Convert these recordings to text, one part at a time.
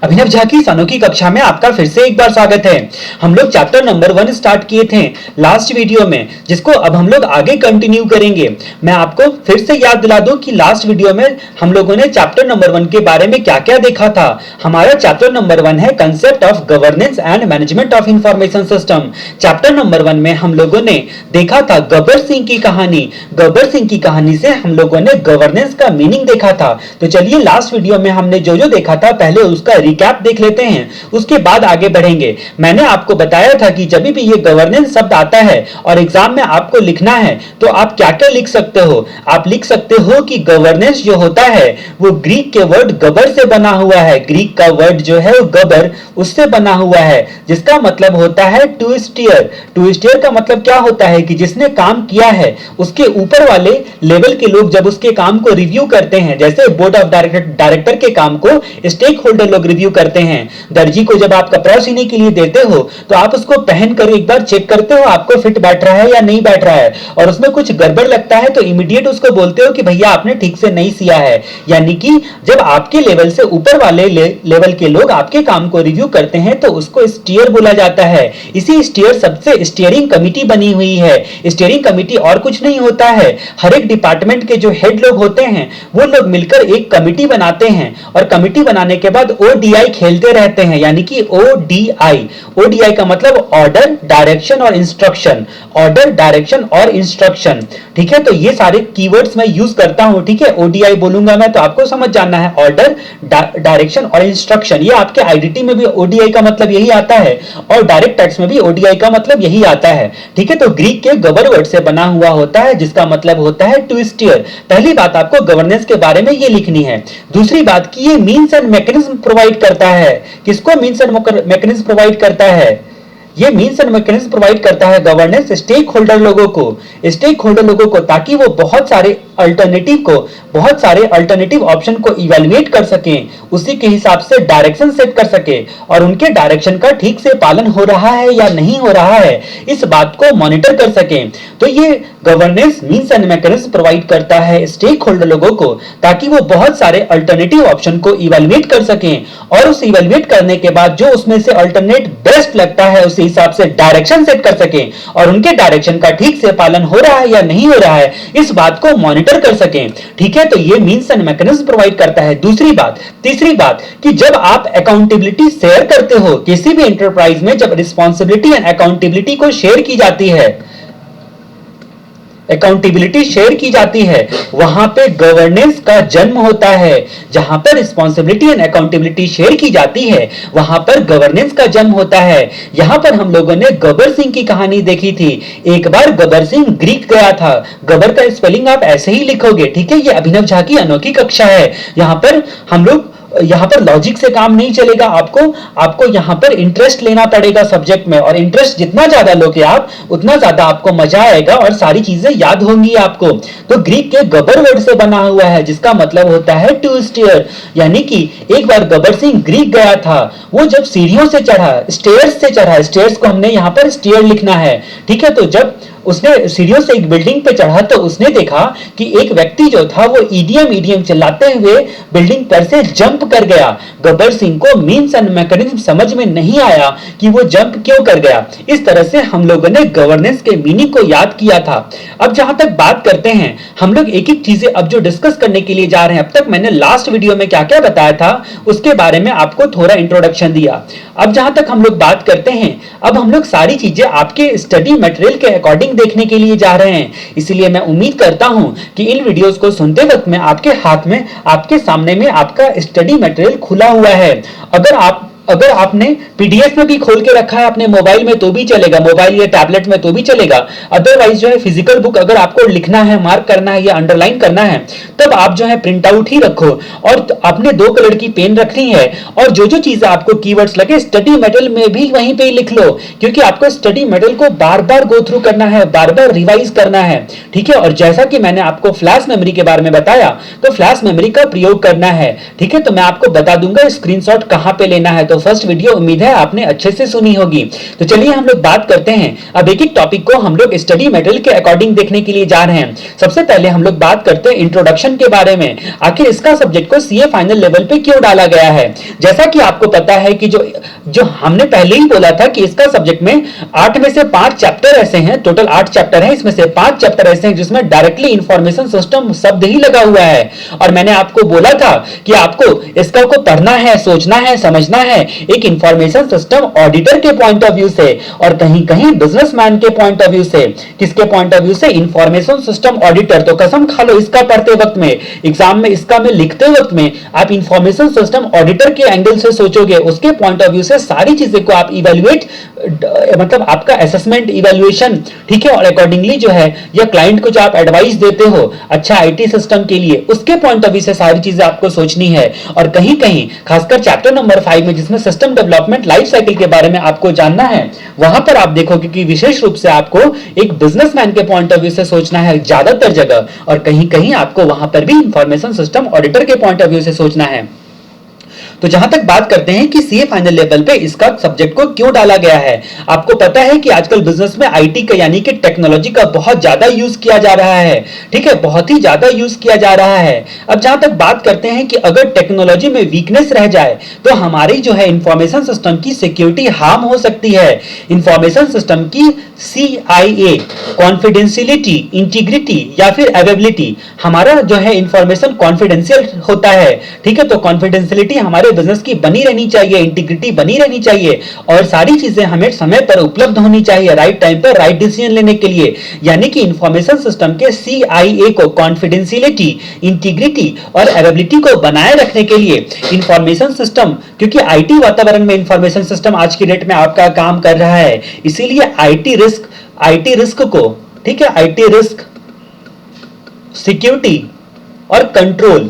अभिनव झा की अनोखी कक्षा में आपका फिर से एक बार स्वागत है। हम लोग चैप्टर नंबर 1 स्टार्ट किए थे लास्ट वीडियो में, जिसको अब हम लोग आगे कंटिन्यू करेंगे। मैं आपको फिर से याद दिला दूं कि लास्ट वीडियो में हम लोगों ने चैप्टर नंबर 1 के बारे में क्या क्या देखा था। हमारा चैप्टर नंबर 1 है concept of governance and management of information system. Chapter number 1 में हम लोगों ने देखा था गब्बर सिंह की कहानी। गब्बर सिंह की कहानी से हम लोगों ने गवर्नेंस का मीनिंग देखा था। तो चलिए लास्ट वीडियो में हमने जो जो देखा था पहले उसका रिकैप देख लेते हैं, उसके बाद आगे बढ़ेंगे। मैंने आपको बताया था कि जब भी ये गवर्नेंस शब्द आता है और एग्जाम में आपको लिखना है तो आप क्या क्या लिख सकते हो। आप लिख सकते हो कि गवर्नेंस जो होता है वो ग्रीक के वर्ड गबर से बना हुआ है। ग्रीक का वर्ड जो है वो गबर, उससे बना हुआ है, जिसका मतलब होता है टू स्टीयर। टू स्टीयर का मतलब क्या होता है कि जिसने काम किया है उसके ऊपर वाले लेवल के लोग जब उसके काम को रिव्यू करते हैं, जैसे बोर्ड ऑफ डायरेक्टर के काम को स्टेक होल्डर लोग रिव्यू करते हैं। दर्जी को जब आप कपड़ा सीने के लिए देते हो तो आप उसको पहनकर एक बार चेक करते हो आपको फिट बैठ रहा है या नहीं बैठ रहा है, और उसमें कुछ गड़बड़ लगता है तो इमीडिएट उसको बोलते हो कि भैया आपने ठीक से नहीं सिया है। यानी कि जब आपके लेवल से ऊपर वाले लेवल के लोग आपके काम को रिव्यू करते हैं तो उसको स्टीयर बोला जाता है। इसी स्टीयर सबसे स्टीयरिंग कमिटी बनी हुई है। स्टीयरिंग कमिटी और कुछ नहीं होता है, हर एक डिपार्टमेंट के जो हेड लोग होते हैं वो लोग मिलकर एक कमिटी बनाते हैं और कमिटी बनाने के बाद ओडीआई खेलते रहते हैं। यानी कि ओडीआई, ओडीआई का मतलब ऑर्डर, डायरेक्शन और इंस्ट्रक्शन। ऑर्डर, डायरेक्शन और इंस्ट्रक्शन, ठीक है। तो ये सारे कीवर्ड्स मैं यूज करता हूं, ठीक है। ओडीआई बोलूंगा मैं तो आपको समझ जाना है, ऑर्डर, डायरेक्शन और इंस्ट्रक्शन। ये आपके आईडीटी में भी ओडीआई का मतलब यही आता है और डायरेक्ट टैक्स में भी ओडीआई का मतलब यही आता है, ठीक है। तो ग्रीक के गबर वर्ड से बना हुआ होता है जिसका मतलब होता है टू स्टीयर। पहली बात आपको गवर्नेंस के बारे में ये लिखनी है। दूसरी बात कि ये मींस एंड मैकेनिज्म प्रोवाइड करता है। किसको मींस एंड मैकेनिज्म प्रोवाइड करता है? ये मींस एंड मैकेनिज्म प्रोवाइड करता है गवर्नेंस स्टेक होल्डर लोगों को, स्टेक होल्डर लोगों को, ताकि वो बहुत सारे अल्टरनेटिव ऑप्शन को इवैल्यूएट कर सकें, उसी के हिसाब से डायरेक्शन सेट कर सके और उनके डायरेक्शन का ठीक से पालन हो रहा है या नहीं हो रहा है इस बात को मॉनिटर कर सकें। तो ये governance means and mechanism provide करता है स्टेक होल्डर लोगों को ताकि वो बहुत सारे अल्टरनेटिव ऑप्शन को इवैल्यूएट कर सकें और उस इवैल्यूएट करने के बाद जो उसमें से अल्टरनेट बेस्ट लगता है उस हिसाब से डायरेक्शन सेट कर सकें और उनके डायरेक्शन का ठीक से पालन हो रहा है या नहीं हो रहा है इस बात को मॉनिटर कर सकें, ठीक है। तो ये मींस एंड मैकेनिज्म प्रोवाइड करता है। तीसरी बात कि जब आप अकाउंटेबिलिटी शेयर करते हो किसी भी एंटरप्राइज में, जब रिस्पांसिबिलिटी एंड अकाउंटेबिलिटी को शेयर की जाती है, अकाउंटेबिलिटी शेयर की जाती है, वहां पे गवर्नेंस का जन्म होता है। जहां पर रिस्पांसिबिलिटी एंड अकाउंटेबिलिटी शेयर की जाती है वहां पर गवर्नेंस का जन्म होता है। यहां पर हम लोगों ने गब्बर सिंह की कहानी देखी थी। एक बार गब्बर सिंह ग्रीक गया था। गब्बर का स्पेलिंग आप ऐसे ही लिखोगे, ठीक है। ये अभिनव झा की अनोखी कक्षा है। यहां पर लॉजिक से काम नहीं चलेगा, आपको यहां पर इंटरेस्ट लेना पड़ेगा सब्जेक्ट में, और इंटरेस्ट जितना ज्यादा लोगे आप उतना ज्यादा आपको मजा आएगा और सारी चीजें याद होंगी आपको। तो ग्रीक के गबर वर्ड से बना हुआ है जिसका मतलब होता है टू स्टीयर। यानी कि एक बार गब्बर सिंह ग्रीक गया था, वो जब सीढ़ियों से चढ़ा, स्टेयर्स से चढ़ा, स्टेयर्स को हमने यहां पर स्टीयर लिखना है, ठीक है। तो जब उसने सीढ़ियों से एक बिल्डिंग पे चढ़ा तो उसने देखा कि एक व्यक्ति जो था वो ईडीएम चिल्लाते हुए बिल्डिंग पर से जंप कर गया। गब्बर सिंह को मींस एंड मैकेनिज्म समझ में नहीं आया कि वो जंप क्यों कर गया। इस तरह से हम लोगों ने गवर्नेंस के मीनिंग को याद किया था। अब जहां तक बात करते हैं हम लोग एक एक चीजें अब जो डिस्कस करने के लिए जा रहे हैं। अब तक मैंने लास्ट वीडियो में क्या क्या बताया था उसके बारे में आपको थोड़ा इंट्रोडक्शन दिया। अब जहां तक हम लोग बात करते हैं, अब हम लोग सारी चीजें आपके स्टडी मटेरियल के अकॉर्डिंग देखने के लिए जा रहे हैं। इसलिए मैं उम्मीद करता हूं कि इन वीडियोस को सुनते वक्त में आपके हाथ में, आपके सामने में आपका स्टडी मटेरियल खुला हुआ है। अगर आपने पीडीएफ में भी खोल के रखा है अपने मोबाइल में तो भी चलेगा, मोबाइल या टैबलेट में तो भी चलेगा। अदरवाइज जो है फिजिकल बुक अगर आपको लिखना है, मार्क करना है या अंडरलाइन करना है तब आप जो है प्रिंट आउट ही रखो और आपने 2 कलर की पेन रखनी है और जो जो चीजें आपको कीवर्ड्स लगे स्टडी मटेरियल में भी वहीं पे ही लिख लो, क्योंकि आपको स्टडी मटेरियल को बार बार गो थ्रू करना है, बार बार रिवाइज करना है, ठीक है। और जैसा कि मैंने आपको फ्लैश मेमोरी के बारे में बताया तो फ्लैश मेमोरी का प्रयोग करना है, ठीक है। तो मैं आपको बता दूंगा स्क्रीनशॉट कहां पे लेना है। तो फर्स्ट वीडियो उम्मीद है आपने अच्छे से सुनी होगी। तो चलिए हम लोग बात करते हैं, अब एक एक टॉपिक को हम लोग स्टडी मटेरियल के अकॉर्डिंग देखने के लिए जा रहे हैं। सबसे पहले हम लोग बात करते हैं इंट्रोडक्शन के बारे में, आखिर इसका सब्जेक्ट को सीए फाइनल लेवल पे क्यों डाला गया है। जैसा कि आपको पता है कि जो हमने पहले ही बोला था कि इसका सब्जेक्ट में 8 में से 5 चैप्टर ऐसे हैं, टोटल 8 चैप्टर हैं, इसमें से 5 चैप्टर ऐसे हैं जिसमें डायरेक्टली इंफॉर्मेशन सिस्टम शब्द ही लगा हुआ है। और मैंने आपको बोला था कि आपको इसका को पढ़ना है, सोचना है, समझना है एक इंफॉर्मेशन सिस्टम ऑडिटर के पॉइंट ऑफ व्यू से और कहीं कहीं बिजनेसमैन के पॉइंट ऑफ व्यू से। किसके पॉइंट ऑफ व्यू से? Information system auditor. तो कसम खा लो इसका पढ़ते वक्त में, एग्जाम में इसका में लिखते वक्त में आप इंफॉर्मेशन सिस्टम ऑडिटर के एंगल से सोचोगे, उसके पॉइंट ऑफ व्यू से सारी चीजें को आप इवैल्यूएट, मतलब आपका असेसमेंट इवैल्यूएशन, ठीक है, और अकॉर्डिंगली जो है या क्लाइंट को जो आप एडवाइस देते हो अच्छा आईटी सिस्टम के लिए, उसके पॉइंट ऑफ व्यू से सारी चीजें आपको सोचनी है। और कहीं कहीं खासकर चैप्टर नंबर 5 में जिसमें सिस्टम डेवलपमेंट लाइफ साइकिल के बारे में आपको जानना है, वहां पर आप देखोगे कि विशेष रूप से आपको एक बिजनेसमैन के पॉइंट ऑफ व्यू से सोचना है ज्यादातर जगह, और कहीं कहीं आपको वहां पर भी इंफॉर्मेशन सिस्टम ऑडिटर के पॉइंट ऑफ व्यू से सोचना है। तो जहां तक बात करते हैं कि सीए फाइनल लेवल पे इसका सब्जेक्ट को क्यों डाला गया है, आपको पता है कि आजकल बिजनेस में आईटी का यानी कि टेक्नोलॉजी का बहुत ज्यादा यूज किया जा रहा है, ठीक है, बहुत ही ज्यादा यूज किया जा रहा है। अब जहां तक बात करते हैं कि अगर टेक्नोलॉजी में वीकनेस रह जाए तो हमारी जो है इंफॉर्मेशन सिस्टम की सिक्योरिटी हार्म हो सकती है। इंफॉर्मेशन सिस्टम की CIA कॉन्फिडेंशियलिटी, इंटीग्रिटी या फिर अवेलेबिलिटी, हमारा जो है इंफॉर्मेशन कॉन्फिडेंशियल होता है, ठीक है, तो कॉन्फिडेंशियलिटी हमारे बिजनेस की बनी रहनी चाहिए, इंटीग्रिटी बनी रहनी चाहिए और सारी चीजें हमें समय पर उपलब्ध होनी चाहिए, राइट टाइम पर राइट डिसीजन लेने के लिए। यानी कि इंफॉर्मेशन सिस्टम के CIA को कॉन्फिडेंशियलिटी, इंटीग्रिटी और अवेलेबिलिटी को बनाए रखने के लिए इंफॉर्मेशन सिस्टम, क्योंकि आईटी वातावरण में इंफॉर्मेशन सिस्टम आज की डेट में आपका काम कर रहा है, इसीलिए आईटी रिस्क को, ठीक है, आईटी रिस्क, सिक्योरिटी और कंट्रोल,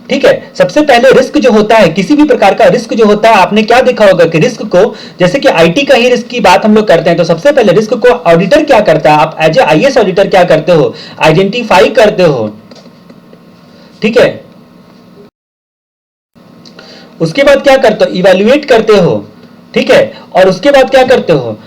ठीक है। सबसे पहले रिस्क जो होता है, किसी भी प्रकार का रिस्क जो होता है, आपने क्या देखा होगा कि रिस्क को, जैसे कि आईटी का ही रिस्क की बात हम लोग करते हैं, तो सबसे पहले रिस्क को ऑडिटर क्या करता है, आप एज ए आईएएस ऑडिटर क्या करते हो, आइडेंटिफाई करते हो, ठीक है। उसके बाद क्या करते हो, इवैल्यूएट करते हो, ठीक है, और उसके बाद क्या करते हो,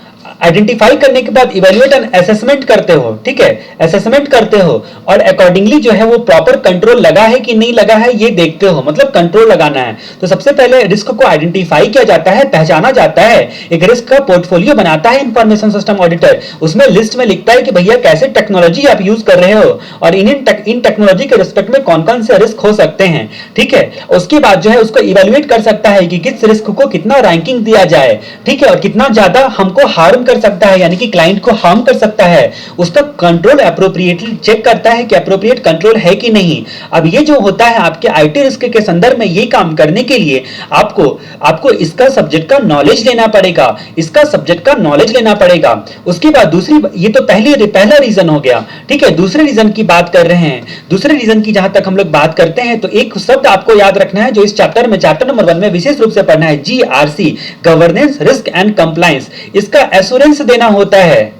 आइडेंटिफाई करने के बाद इवैल्यूएट एंड असेसमेंट करते हो, ठीक है, असेसमेंट करते हो और अकॉर्डिंगली जो है वो प्रॉपर कंट्रोल लगा है कि नहीं लगा है ये देखते हो, मतलब कंट्रोल लगाना है। तो सबसे पहले रिस्क को आइडेंटिफाई किया जाता है, पहचाना जाता है, एक रिस्क का पोर्टफोलियो बनाता है इंफॉर्मेशन सिस्टम ऑडिटर, उसमें लिस्ट में लिखता है कि भैया कैसे टेक्नोलॉजी आप यूज कर रहे हो और इन टेक्नोलॉजी के रिस्पेक्ट में कौन कौन से रिस्क हो सकते हैं, ठीक है। उसके बाद जो है उसको इवैल्यूएट कर सकता है कि किस रिस्क को कितना रैंकिंग दिया जाए, ठीक है, और कितना ज्यादा हमको हार्म कर सकता है, यानी कि क्लाइंट को हार्म कर सकता है, उसका कंट्रोल एप्रोप्रिएटली चेक करता है कि एप्रोप्रिएट कंट्रोल है कि नहीं। अब ये जो होता है आपके आईटी रिस्क के संदर्भ में, ये काम करने के लिए आपको इसका सब्जेक्ट का नॉलेज लेना पड़ेगा, इसका सब्जेक्ट का नॉलेज लेना पड़ेगा। उसके बाद दूसरी, ये तो पहला रीजन हो गया, ठीक है। दूसरे रीजन की बात कर रहे हैं, दूसरे रीजन की जहां तक हम लोग बात करते हैं तो एक शब्द आपको याद रखना है जो इस चैप्टर में, चैप्टर नंबर 1 में विशेष रूप से पढ़ना है, GRC, governance, risk and compliance. इसका एश्योरेंस देना होता है,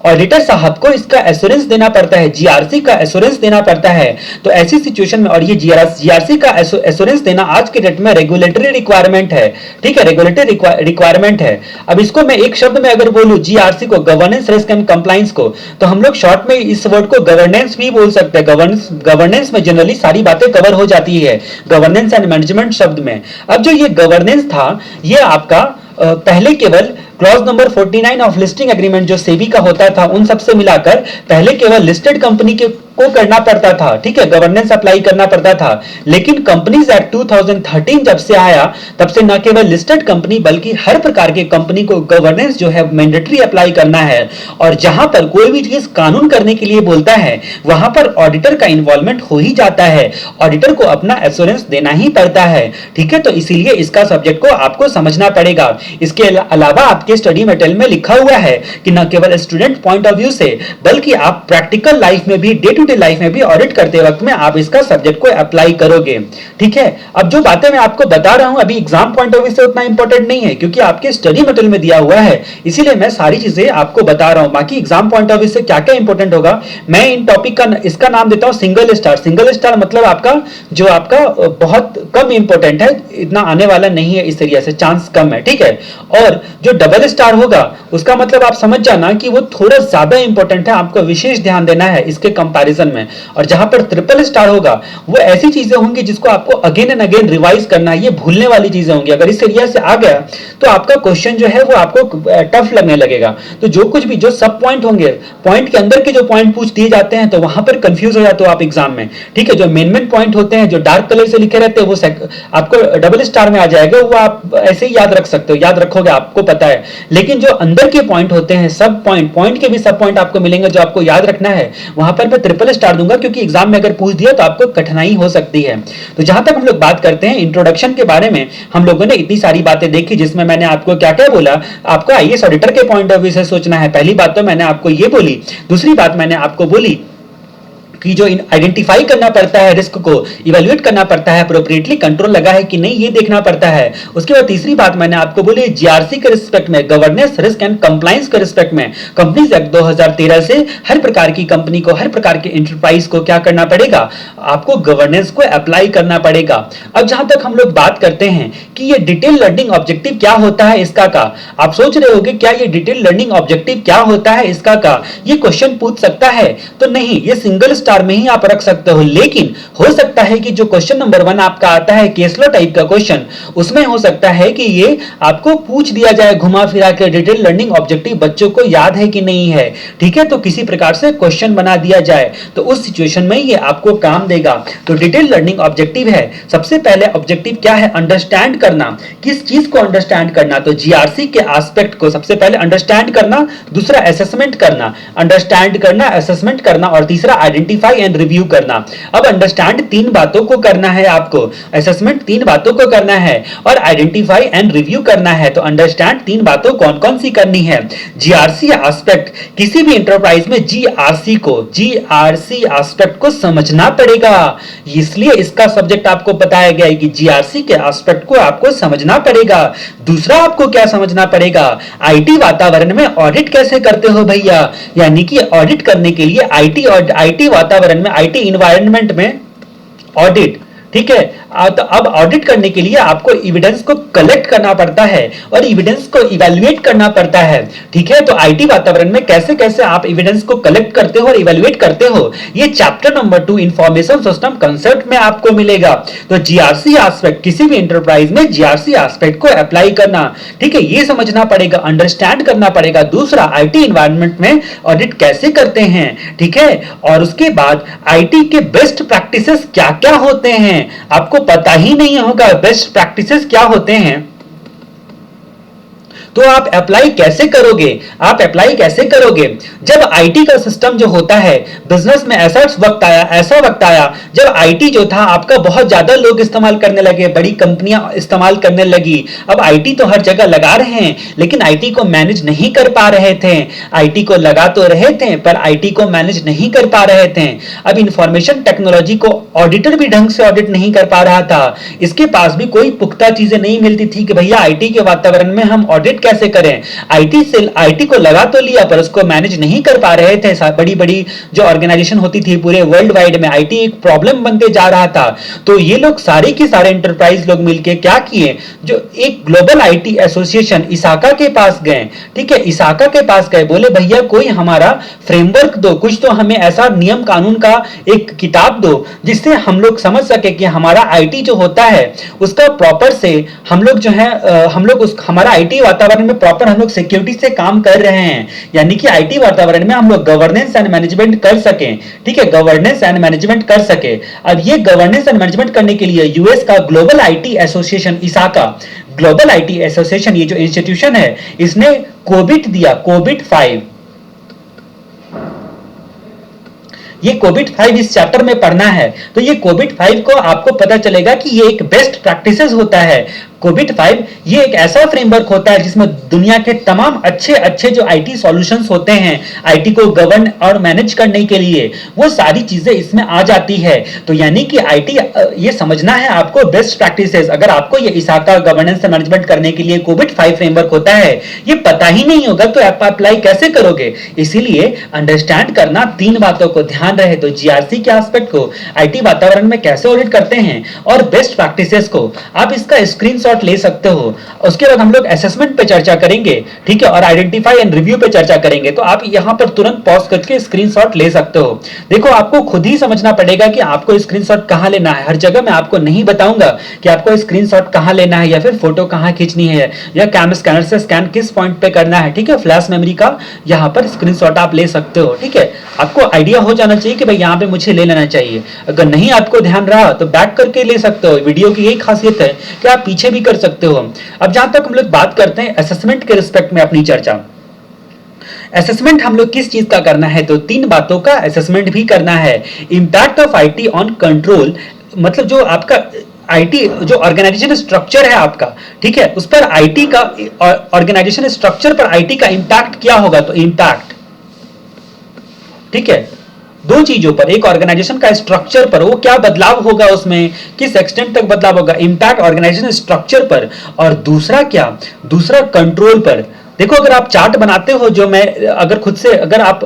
ऑडिटर साहब को इसका एश्योरेंस देना पड़ता है, जीआरसी का एश्योरेंस देना पड़ता है। तो ऐसी सिचुएशन में, और ये जीआरसी का एश्योरेंस देना आज के डेट में रेगुलेटरी रिक्वायरमेंट है, ठीक है, रेगुलेटरी रिक्वायरमेंट है। अब इसको मैं एक शब्द में अगर बोलूं, जीआरसी को, गवर्नेंस, रिस्क एंड कंप्लायंस को, तो हम लोग शॉर्ट में इस वर्ड को गवर्नेंस भी बोल सकते हैं। गवर्नेंस में जनरली सारी बातें कवर हो जाती है गवर्नेंस एंड मैनेजमेंट शब्द में। अब जो ये गवर्नेंस था, ये आपका पहले केवल clause number 49 of listing agreement जो सेबी का होता था, उन सबसे मिलाकर पहले केवल लिस्टेड कंपनी को करना पड़ता था, ठीक है, गवर्नेंस अप्लाई करना पड़ता था। लेकिन कंपनीज एक्ट 2013 जब से आया, तब से न केवल लिस्टेड कंपनी बल्कि हर प्रकार के कंपनी को गवर्नेंस जो है मैंडेटरी अप्लाई करना है। और जहां पर कोई भी चीज कानून करने के लिए बोलता है, वहां पर ऑडिटर का इन्वॉल्वमेंट हो ही जाता है, ऑडिटर को अपना एश्योरेंस देना ही पड़ता है, ठीक है। तो इसीलिए इसका सब्जेक्ट को आपको समझना पड़ेगा। इसके अलावा आपके स्टडी मटेरियल में लिखा हुआ है कि न केवल स्टूडेंट पॉइंट ऑफ व्यू से, बल्कि आप प्रैक्टिकल लाइफ में भी, डे टू डे लाइफ में भी ऑडिट करते वक्त में आप इसका सब्जेक्ट को अप्लाई करोगे। ठीक है, अब जो बातें मैं आपको बता रहा हूं अभी एग्जाम पॉइंट ऑफ व्यू से उतना इंपॉर्टेंट नहीं है, क्योंकि आपके स्टडी मटेरियल में दिया हुआ है, इसीलिए मैं सारी चीजें आपको बता रहा हूं। बाकी एग्जाम पॉइंट ऑफ व्यू से क्या क्या इंपॉर्टेंट होगा, मैं इन टॉपिक का इसका नाम देता हूं सिंगल स्टार। सिंगल स्टार मतलब आपका जो आपका बहुत कम इंपॉर्टेंट है, इतना आने वाला नहीं है, इस एरिया से चांस कम है। ठीक है, और जो डबल स्टार होगा उसका मतलब आप समझ जाना कि वो थोड़ा ज्यादा इंपॉर्टेंट है, आपको विशेष ध्यान देना है इसके कंपैरिजन में। और जहां पर ट्रिपल स्टार होगा वो ऐसी चीजें होंगी जिसको आपको अगेन एंड अगेन रिवाइज करना है, ये भूलने वाली चीजें होंगी। अगर इस एरिया से आ गया तो आपका क्वेश्चन जो है वो आपको टफ लगने लगेगा। तो जो कुछ भी जो सब पॉइंट होंगे, पॉइंट के अंदर के जो पॉइंट पूछ दिए जाते हैं तो वहां पर कंफ्यूज हो जाते हो आप एग्जाम में। ठीक है, जो मेन पॉइंट होते हैं जो डार्क कलर से लिखे रहते हैं वो आपको डबल स्टार में आ जाएगा, वो आप ऐसे ही याद रख सकते हो, याद रखोगे, आपको पता है। लेकिन जो अंदर के पॉइंट होते हैं, सब पॉइंट के भी सब पॉइंट आपको मिलेंगे जो आपको याद रखना है, वहां पर मैं ट्रिपल स्टार दूंगा, क्योंकि एग्जाम में अगर पूछ दिया तो आपको कठिनाई हो सकती है। तो जहां तक हम लोग बात करते हैं इंट्रोडक्शन के बारे में, हम लोगों ने इतनी सारी बातें देखी जिसमें मैंने आपको क्या क्या बोला, आपको आईएएस ऑडिटर के पॉइंट ऑफ व्यू से सोचना है। पहली बात तो मैंने आपको ये बोली, दूसरी बात मैंने आपको बोली कि जो आइडेंटिफाई करना पड़ता है, रिस्क को इवैल्यूएट करना पड़ता है, अप्रोप्रिएटली कंट्रोल लगा है कि नहीं ये देखना पड़ता है। उसके बाद तीसरी बात मैंने आपको बोली जीआरसी के रिस्पेक्ट में, गवर्नेंस, रिस्क एंड कंप्लायंस के रिस्पेक्ट में, कंपनीज एक्ट 2013 से हर प्रकार की कंपनी को, हर प्रकार के एंटरप्राइज को क्या करना पड़ेगा, आपको गवर्नेंस को अप्लाई करना पड़ेगा। अब जहां तक हम लोग बात करते हैं कि ये डिटेल लर्निंग ऑब्जेक्टिव क्या होता है इसका का, आप सोच रहे होगे क्या ये डिटेल लर्निंग ऑब्जेक्टिव क्या होता है इसका का, ये क्वेश्चन पूछ सकता है? तो नहीं, ये सिंगल स्टार में ही आप रख सकते हो। लेकिन हो सकता है कि जो क्वेश्चन नंबर 1 आपका आता है केस लॉ टाइप का क्वेश्चन, उसमें हो सकता है कि ये आपको पूछ दिया जाए घुमा फिरा के डिटेल लर्निंग ऑब्जेक्टिव बच्चों को याद है कि नहीं है। ठीक है, तो किसी प्रकार से क्वेश्चन बना दिया जाए तो उस सिचुएशन में ये आपको काम देगा। तो डिटेल लर्निंग ऑब्जेक्टिव है, सबसे पहले ऑब्जेक्टिव क्या है, अंडरस्टैंड करना। किस चीज को अंडरस्टैंड करना, तो जीआरसी के एस्पेक्ट को सबसे पहले अंडरस्टैंड करना, दूसरा असेसमेंट करना, अंडरस्टैंड करना, असेसमेंट करना, और तीसरा आइडेंटिफाई एंड रिव्यू करना। अब अंडरस्टैंड 3 बातों को करना है आपको, असेसमेंट 3 बातों को करना है, और आइडेंटिफाई एंड रिव्यू करना है। तो अंडरस्टैंड 3 बातों कौन कौन सी करनी है, जीआरसी एस्पेक्ट, किसी भी एंटरप्राइज में जीआरसी एस्पेक्ट को समझना पड़ेगा, इसलिए इसका सब्जेक्ट आपको बताया गया है कि जीआरसी के एस्पेक्ट को आपको समझना पड़ेगा। दूसरा आपको क्या समझना पड़ेगा, आईटी वातावरण में ऑडिट कैसे करते हो भैया, यानी कि ऑडिट करने के लिए आईटी वातावरण में, आईटी इन्वायरमेंट में ऑडिट। ठीक है, तो अब ऑडिट करने के लिए आपको एविडेंस को कलेक्ट करना पड़ता है और एविडेंस को इवैल्यूएट करना पड़ता है। ठीक है, तो आईटी वातावरण में कैसे कैसे आप एविडेंस को कलेक्ट करते हो और इवैल्यूएट करते हो, ये chapter number 2 information system concept में आपको मिलेगा। तो जीआरसी एस्पेक्ट, किसी भी एंटरप्राइज में जीआरसी एस्पेक्ट को अप्लाई करना, ठीक है, ये समझना पड़ेगा, अंडरस्टैंड करना पड़ेगा। दूसरा, आईटी एनवायरनमेंट में ऑडिट कैसे करते हैं, ठीक है, और उसके बाद आईटी के बेस्ट प्रैक्टिसेस क्या क्या होते हैं, आपको पता ही नहीं होगा बेस्ट प्रैक्टिसेस क्या होते हैं, तो आप अप्लाई कैसे करोगे, आप अप्लाई कैसे करोगे जब आईटी का सिस्टम जो होता है बिजनेस में, ऐसा वक्त आया जब आईटी जो था आपका बहुत ज्यादा लोग इस्तेमाल करने लगे, बड़ी कंपनियां इस्तेमाल करने लगी। अब आईटी तो हर जगह लगा रहे हैं लेकिन आईटी को मैनेज नहीं कर पा रहे थे, आईटी को लगा तो रहे थे पर आईटी को मैनेज नहीं कर पा रहे थे। अब इंफॉर्मेशन टेक्नोलॉजी को ऑडिटर भी ढंग से ऑडिट नहीं कर पा रहा था, इसके पास भी कोई पुख्ता चीजें नहीं मिलती थी कि भैया आईटी के वातावरण में हम ऑडिट कैसे करें। आईटी को लगा तो लिया पर उसको मैनेज नहीं कर पा रहे थे। बड़ी बड़ी जो ऑर्गेनाइजेशन होती थी पूरे वर्ल्ड वाइड में, आईटी एक प्रॉब्लम बनते जा रहा था। तो ये लोग सारे के सारे एंटरप्राइज लोग मिलके क्या किए, जो एक ग्लोबल आईटी एसोसिएशन इसाका के पास गए। ठीक है, इसाका के पास गए, बोले भैया कोई हमारा फ्रेमवर्क दो, कुछ तो हमें ऐसा नियम कानून का एक किताब दो जिससे हम लोग समझ सके कि हमारा आईटी जो होता है उसका प्रॉपर से हम लोग जो है हमारा आईटी वातावरण में प्रॉपर हम लोग सिक्योरिटी से काम कर रहे हैं, यानी कि आईटी वातावरण में हम लोग गवर्नेंस एंड मैनेजमेंट कर सके। ठीक है, गवर्नेंस एंड मैनेजमेंट कर सके। अब ये गवर्नेंस एंड मैनेजमेंट करने के लिए यूएस का global IT association ISACA, global IT association, ये जो इंस्टीट्यूशन है इसने कोबिट दिया, कोबिट 5। ये कोविड 5 इस चैप्टर में पढ़ना है, तो ये कोविड 5 को आपको पता चलेगा कि ये एक बेस्ट प्रैक्टिसेस होता है। कोविड 5 ये एक ऐसा फ्रेमवर्क होता है जिसमें दुनिया के तमाम अच्छे अच्छे जो आईटी सॉल्यूशंस होते हैं, आईटी को गवर्न और मैनेज करने के लिए, वो सारी चीजें इसमें आ जाती है। तो यानी कि आईटी ये समझना है आपको बेस्ट प्रैक्टिसेस। अगर आपको ये इसाका गवर्नेंस एंड मैनेजमेंट करने के लिए कोविड 5 फ्रेमवर्क होता है ये पता ही नहीं होगा तो आप अप्लाई कैसे करोगे? इसीलिए अंडरस्टैंड करना 3 बातों को ध्यान रहे तो जीआरसी के एस्पेक्ट को, आईटी वातावरण में कैसे ऑडिट करते हैं और बेस्ट प्रैक्टिसेस को आप इसका स्क्रीनशॉट ले सकते हो। उसके बाद हम लोग असेसमेंट पे चर्चा करेंगे, ठीक है, और आइडेंटिफाई एंड रिव्यू पे चर्चा करेंगे। तो आप यहां पर तुरंत पॉज करके स्क्रीनशॉट ले सकते हो। देखो आपको खुद ही समझना पड़ेगा कि आपको स्क्रीनशॉट कहां लेना है। हर जगह मैं आपको नहीं बताऊंगा कि आपको स्क्रीनशॉट कहां लेना है या फिर फोटो कहां खींचनी है या कैम स्कैनर से स्कैन किस पॉइंट पे करना है, ठीक है। फ्लैश मेमोरी का यहां पर स्क्रीनशॉट आप ले सकते हो, ठीक है। आपको आइडिया हो जाना चाहिए कि भाई यहां पे मुझे ले लेना चाहिए। अगर नहीं आपको ध्यान रहा तो बैक करके ले सकते हो। वीडियो की यही खासियत है कि आप पीछे भी कर सकते हो। अब जहां तक हम लोग बात करते हैं असेसमेंट के रिस्पेक्ट में अपनी चर्चा, असेसमेंट हम लोग किस चीज का करना है? तो 3 बातों का असेसमेंट भी करना है। Impact of IT on control, मतलब जो आपका आईटी जो ऑर्गेनाइजेशन स्ट्रक्चर है आपका, ठीक है, उस पर आईटी का ऑर्गेनाइजेशन स्ट्रक्चर पर आईटी का इंपैक्ट क्या होगा? तो इंपैक्ट, ठीक है, 2 चीजों पर, एक ऑर्गेनाइजेशन का स्ट्रक्चर पर वो क्या बदलाव होगा, उसमें किस एक्सटेंट तक बदलाव होगा, इंपैक्ट ऑर्गेनाइजेशन स्ट्रक्चर पर, और दूसरा क्या, दूसरा कंट्रोल पर। देखो अगर आप चार्ट बनाते हो, जो मैं अगर खुद से अगर आप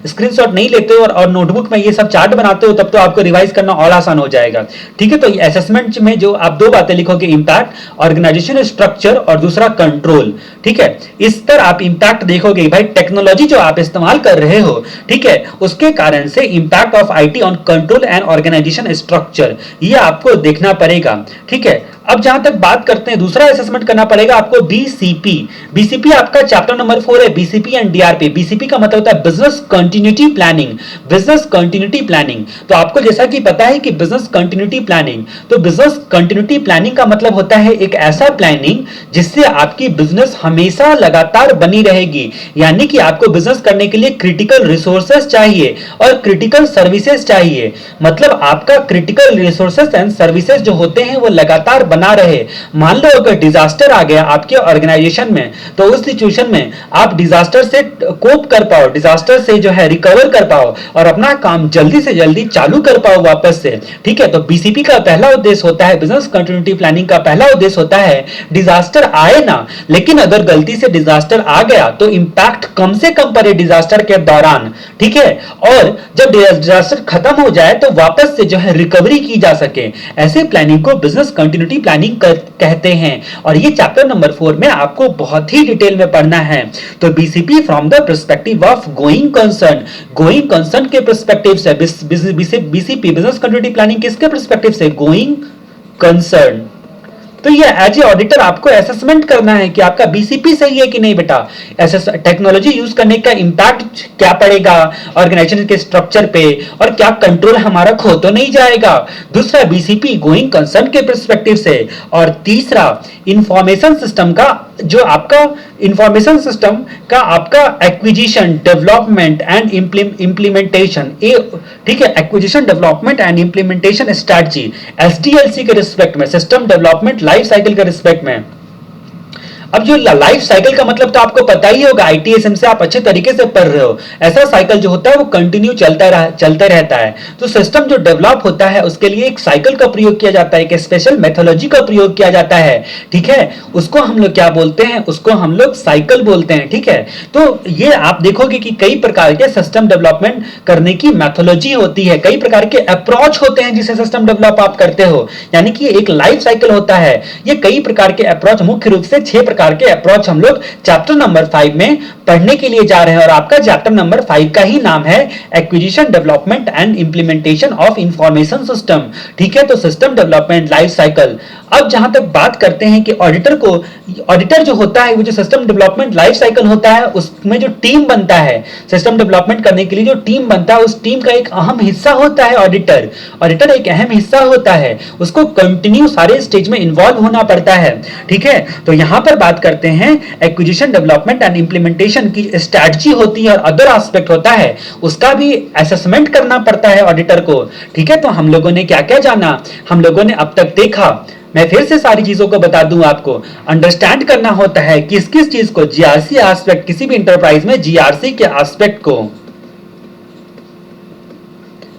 स्क्रीनशॉट नहीं लेते हो और नोटबुक में ये सब चार्ट बनाते हो तब तो आपको रिवाइज करना और आसान हो जाएगा, ठीक है। तो असेसमेंट में जो आप 2 बातें लिखोगे, इंपैक्ट ऑर्गेनाइजेशन स्ट्रक्चर और दूसरा कंट्रोल, ठीक है। इस पर आप इंपैक्ट देखोगे, भाई टेक्नोलॉजी जो आप इस्तेमाल कर रहे हो, ठीक है, उसके कारण से impact of IT on control and organisation structure, ये आपको देखना पड़ेगा, ठीक है। अब जहां तक बात करते हैं, दूसरा असेसमेंट करना पड़ेगा आपको बीसीपी। बीसीपी आपका चैप्टर नंबर 4 है, बीसीपी एंड डीआरपी। बीसीपी का मतलब होता है business continuity planning, business continuity planning. तो आपको जैसा कि पता है कि बिजनेस कंटिन्यूटी प्लानिंग, तो बिजनेस कंटिन्यूटी प्लानिंग का मतलब होता है एक ऐसा प्लानिंग जिससे आपकी बिजनेस हमेशा लगातार बनी रहेगी। यानी कि आपको बिजनेस करने के लिए क्रिटिकल रिसोर्सेस चाहिए और क्रिटिकल सर्विसेज चाहिए। मतलब आपका क्रिटिकल रिसोर्सेस एंड सर्विसेज जो होते हैं वो लगातार बना रहे। मान लो अगर डिजास्टर आ गया आपके ऑर्गेनाइजेशन में, तो उस सिचुएशन में आप डिजास्टर से कोप कर पाओ, डिजास्टर से जो है रिकवर कर पाओ और अपना काम जल्दी से जल्दी चालू कर पाओ वापस से, ठीक है। तो बीसीपी का पहला उद्देश्य होता है, बिजनेस कंटिन्यूटी प्लानिंग का पहला उद्देश्य होता है, डिजास्टर आए ना, लेकिन अगर गलती से डिजास्टर आ गया तो इंपैक्ट कम से कम पड़े डिजास्टर के दौरान, ठीक है। और जब डिजास्टर खत्म हो जाए तो वापस से जो है रिकवरी की जा सके। ऐसे प्लानिंग को बिजनेस कंटिन्यूटी प्लानिंग कहते हैं और ये चैप्टर नंबर 4 में आपको बहुत ही डिटेल में पढ़ना है। तो BCP from the perspective of going concern, going concern के पर्सपेक्टिव से बीसीपी बिजनेस कंटिन्यूटी प्लानिंग किसके पर्सपेक्टिव से? Going concern. तो ये एज ए ऑडिटर आपको असेसमेंट करना है कि आपका बीसीपी सही है कि नहीं बेटा। टेक्नोलॉजी यूज करने का इंपैक्ट क्या पड़ेगा ऑर्गेनाइजेशन के स्ट्रक्चर पे और क्या कंट्रोल हमारा खो तो नहीं जाएगा। दूसरा बीसीपी गोइंग कंसर्न के पर्सपेक्टिव से, और तीसरा इंफॉर्मेशन सिस्टम का, जो आपका इंफॉर्मेशन सिस्टम का आपका एक्विजिशन डेवलपमेंट एंड इंप्लीमेंटेशन, ठीक है, acquisition development and implementation strategy, SDLC के रिस्पेक्ट में, सिस्टम डेवलपमेंट लाइफ साइकिल के रिस्पेक्ट में। अब जो लाइफ साइकिल का मतलब तो आपको पता ही होगा, आईटीएसएम से आप अच्छे तरीके से पढ़ रहे हो। ऐसा साइकिल जो होता है वो कंटिन्यू चलता रहता है। तो सिस्टम जो डेवलप होता है उसके लिए एक साइकिल का प्रयोग किया जाता है, एक स्पेशल मेथोलॉजी का प्रयोग किया जाता है, ठीक है। उसको हम लोग क्या बोलते हैं? उसको हम लोग साइकिल बोलते हैं, ठीक है। तो ये आप देखोगे कि कई प्रकार के सिस्टम डेवलपमेंट करने की मेथोलॉजी होती है, कई प्रकार के अप्रोच होते हैं जिसे सिस्टम डेवलप आप करते हो। यानी कि एक लाइफ साइकिल होता है। ये कई प्रकार के अप्रोच, मुख्य रूप से 6 प्रकार के अप्रोच हम लोग चैप्टर नंबर 5 में पढ़ने के लिए जा रहे हैं और आपका चैप्टर नंबर 5 का ही नाम है acquisition development and implementation of information system, ठीक है। तो सिस्टम डेवलपमेंट लाइफ साइकिल। अब जहां तक बात करते हैं कि ऑडिटर जो होता है, वो जो सिस्टम डेवलपमेंट लाइफ साइकिल होता है उसमें जो टीम बनता है, सिस्टम डेवलपमेंट करने के लिए जो टीम बनता है उस टीम का एक अहम हिस्सा होता है ऑडिटर एक अहम हिस्सा होता है। उसको कंटिन्यू सारे स्टेज में इन्वॉल्व होना पड़ता है, ठीक है। तो यहां पर बात करते हैं एक्विजिशन डेवलपमेंट एंड इंप्लीमेंटेशन की स्ट्रेटजी होती है और अदर एस्पेक्ट होता है, उसका भी असेसमेंट करना पड़ता है ऑडिटर को, ठीक है। तो हम लोगों ने क्या क्या जाना? हम लोगों ने अब तक देखा मैं फिर से सारी चीजों को बता दूं, आपको अंडरस्टैंड करना होता है किस किस चीज को, जीआरसी एस्पेक्ट, किसी भी इंटरप्राइज में जीआरसी के एस्पेक्ट को।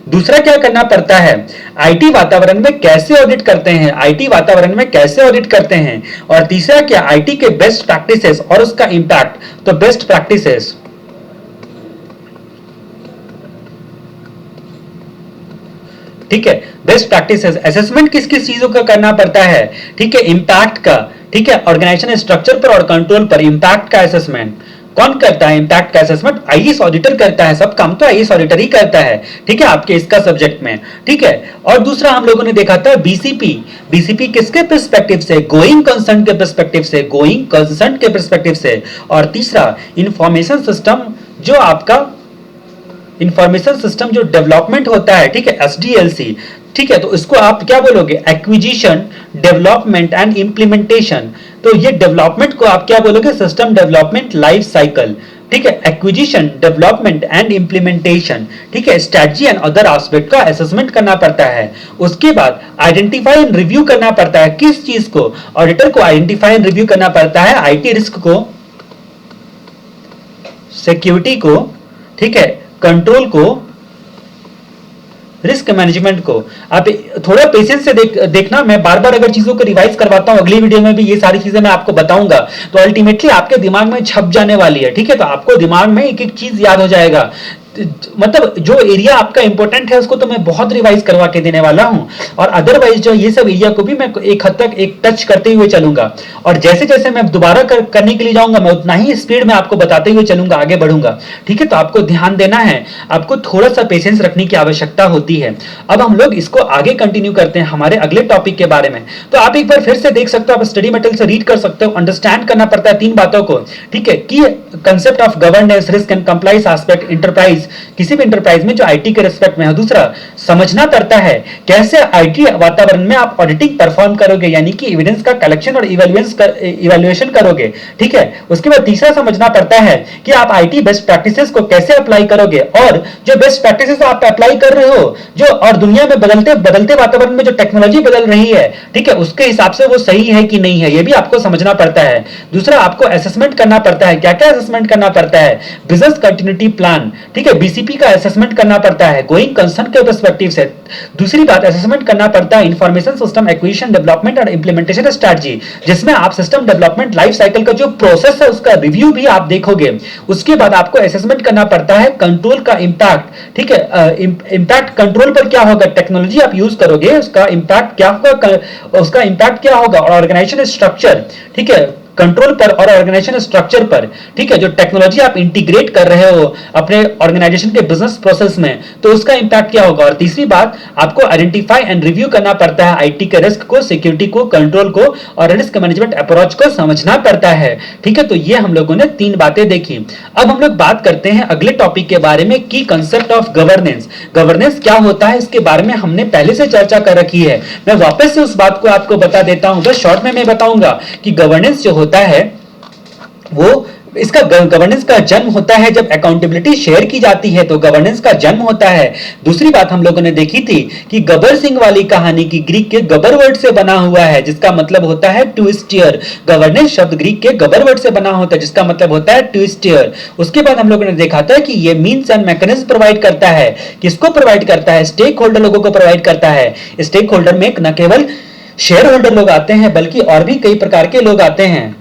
दूसरा क्या करना पड़ता है, आईटी वातावरण में कैसे ऑडिट करते हैं, आईटी वातावरण में कैसे ऑडिट करते हैं। और तीसरा क्या, आईटी के बेस्ट प्रैक्टिसेस और उसका इंपैक्ट। तो बेस्ट प्रैक्टिसेस, ठीक है, बेस्ट प्रैक्टिसेस असेसमेंट किस किस चीजों का करना पड़ता है, ठीक है, इंपैक्ट का, ठीक है, ऑर्गेनाइजेशन स्ट्रक्चर पर और कंट्रोल पर इंपैक्ट का असेसमेंट कौन करता है, इंपैक्ट का असेसमेंट आईएएस ऑडिटर करता है, सब काम तो आईएएस ऑडिटर ही करता है, ठीक है, आपके इसका सब्जेक्ट में, ठीक है। और दूसरा हम लोगों ने देखा था बीसीपी, बीसीपी किसके पर्सपेक्टिव से, गोइंग कंसर्न के पर्सपेक्टिव से, गोइंग कंसर्न के पर्सपेक्टिव से। और तीसरा इंफॉर्मेशन सिस्टम, जो आपका इंफॉर्मेशन सिस्टम जो डेवलपमेंट होता है, ठीक है, एसडीएलसी, ठीक है, तो इसको आप क्या बोलोगे, एक्विजिशन, डेवलपमेंट एंड इंप्लीमेंटेशन। तो ये डेवलपमेंट को आप क्या बोलोगे, सिस्टम डेवलपमेंट लाइफ साइकिल, ठीक है, एक्विजिशन, डेवलपमेंट एंड इंप्लीमेंटेशन, ठीक है, स्ट्रेटजी एंड अदर एस्पेक्ट का असेसमेंट करना पड़ता है। उसके बाद आइडेंटिफाई एंड रिव्यू करना पड़ता है, किस चीज को, ऑडिटर को आइडेंटिफाई एंड रिव्यू करना पड़ता है, आईटी रिस्क को, सिक्योरिटी को, ठीक है, कंट्रोल को, रिस्क मैनेजमेंट को। आप थोड़ा पेशेंस से देखना, मैं बार बार अगर चीजों को रिवाइज करवाता हूं, अगली वीडियो में भी ये सारी चीजें मैं आपको बताऊंगा, तो अल्टीमेटली आपके दिमाग में छप जाने वाली है, ठीक है। तो आपको दिमाग में एक एक चीज याद हो जाएगा, मतलब जो एरिया आपका इंपॉर्टेंट है उसको तो मैं बहुत रिवाइज करवा के देने वाला हूं, और अदरवाइज जो ये सब एरिया को भी मैं एक हद तक एक टच करते हुए चलूंगा, और जैसे जैसे मैं दोबारा करने के लिए जाऊंगा मैं उतना ही स्पीड में आपको बताते हुए चलूंगा, आगे बढ़ूंगा, ठीक है। तो आपको ध्यान देना है, आपको थोड़ा सा पेशेंस रखने की आवश्यकता होती है। अब हम लोग इसको आगे कंटिन्यू करते हैं हमारे अगले टॉपिक के बारे में। तो आप एक बार फिर से देख सकते हो, आप स्टडी मटेरियल से रीड कर सकते हो, अंडरस्टैंड करना पड़ता है 3 बातों को, ठीक है, कि concept of governance, risk and compliance aspect, enterprise, किसी भी इंटरप्राइज में जो आईटी के रिस्पेक्ट में है। दूसरा समझना पड़ता है कैसे आईटी वातावरण में आप ऑडिटिंग परफॉर्म करोगे, यानी कि एविडेंस का कलेक्शन और इवैल्यूएशन करोगे, ठीक है। उसके बाद तीसरा समझना पड़ता है कि आप आईटी बेस्ट प्रैक्टिसेस को कैसे अप्लाई करोगे, और जो बेस्ट प्रैक्टिसेस आप अप्लाई कर रहे हो, जो और दुनिया में बदलते वातावरण में जो टेक्नोलॉजी बदल रही है, ठीक है, उसके हिसाब से वो सही है कि नहीं है, ये भी आपको समझना पड़ता है। दूसरा आपको असेसमेंट करना पड़ता है, क्या क्या असेसमेंट करना पड़ता है, बिजनेस कंटिन्यूटी प्लान, ठीक है, बीसीपी का असेसमेंट करना पड़ता है गोइंग कंसर्न के पर्सपेक्टिव से। दूसरी बात असेसमेंट करना पड़ता है इंफॉर्मेशन सिस्टम एक्विजिशन, डेवलपमेंट और इंप्लीमेंटेशन स्ट्रेटजी, जिसमें आप सिस्टम डेवलपमेंट लाइफ साइकिल का जो प्रोसेस है उसका रिव्यू भी आप देखोगे। उसके बाद आपको असेसमेंट करना पड़ता है कंट्रोल का इंपैक्ट, ठीक है, इंपैक्ट कंट्रोल पर क्या होगा, टेक्नोलॉजी आप यूज करोगे उसका इंपैक्ट क्या होगा, उसका इंपैक्ट क्या होगा, और ऑर्गेनाइजेशन स्ट्रक्चर, ठीक है, कंट्रोल पर और ऑर्गेनाइजेशन स्ट्रक्चर पर, ठीक है, जो टेक्नोलॉजी आप इंटीग्रेट कर रहे हो अपने ऑर्गेनाइजेशन के बिजनेस प्रोसेस में, तो उसका इंपैक्ट क्या होगा। और तीसरी बात आपको आइडेंटिफाई एंड रिव्यू करना पड़ता है आईटी के रिस्क को, सिक्योरिटी को, कंट्रोल को और रिस्क मैनेजमेंट अप्रोच को समझना पड़ता है, ठीक है। तो ये हम लोगों ने 3 बातें देखी। अब हम लोग बात करते हैं अगले टॉपिक के बारे में, की कंसेप्ट ऑफ गवर्नेंस। गवर्नेंस क्या होता है इसके बारे में हमने पहले से चर्चा कर रखी है, मैं वापस से उस बात को आपको बता देता हूं, बस शॉर्ट में मैं बताऊंगा कि गवर्नेंस जो होता है वो, इसका गवर्नेंस का जन्म होता है जब अकाउंटेबिलिटी शेयर की जाती है, तो गवर्नेंस का जन्म होता है। दूसरी बात हम लोगों ने देखी थी कि गबर सिंह वाली कहानी की ग्रीक के गबर वर्ड से बना हुआ है, जिसका मतलब होता है टू स्टीयर। गवर्नेंस शब्द ग्रीक के गबर वर्ड से बना होता है, जिसका मतलब होता है टू स्टीयर। उसके बाद हम लोगों ने देखा था कि ये मीन्स एंड मैकेनिज्म प्रोवाइड करता है, किसको प्रोवाइड करता है, स्टेक होल्डर लोगों को प्रोवाइड करता है। स्टेक होल्डर में न केवल शेयर होल्डर लोग आते हैं बल्कि और भी कई प्रकार के लोग आते हैं।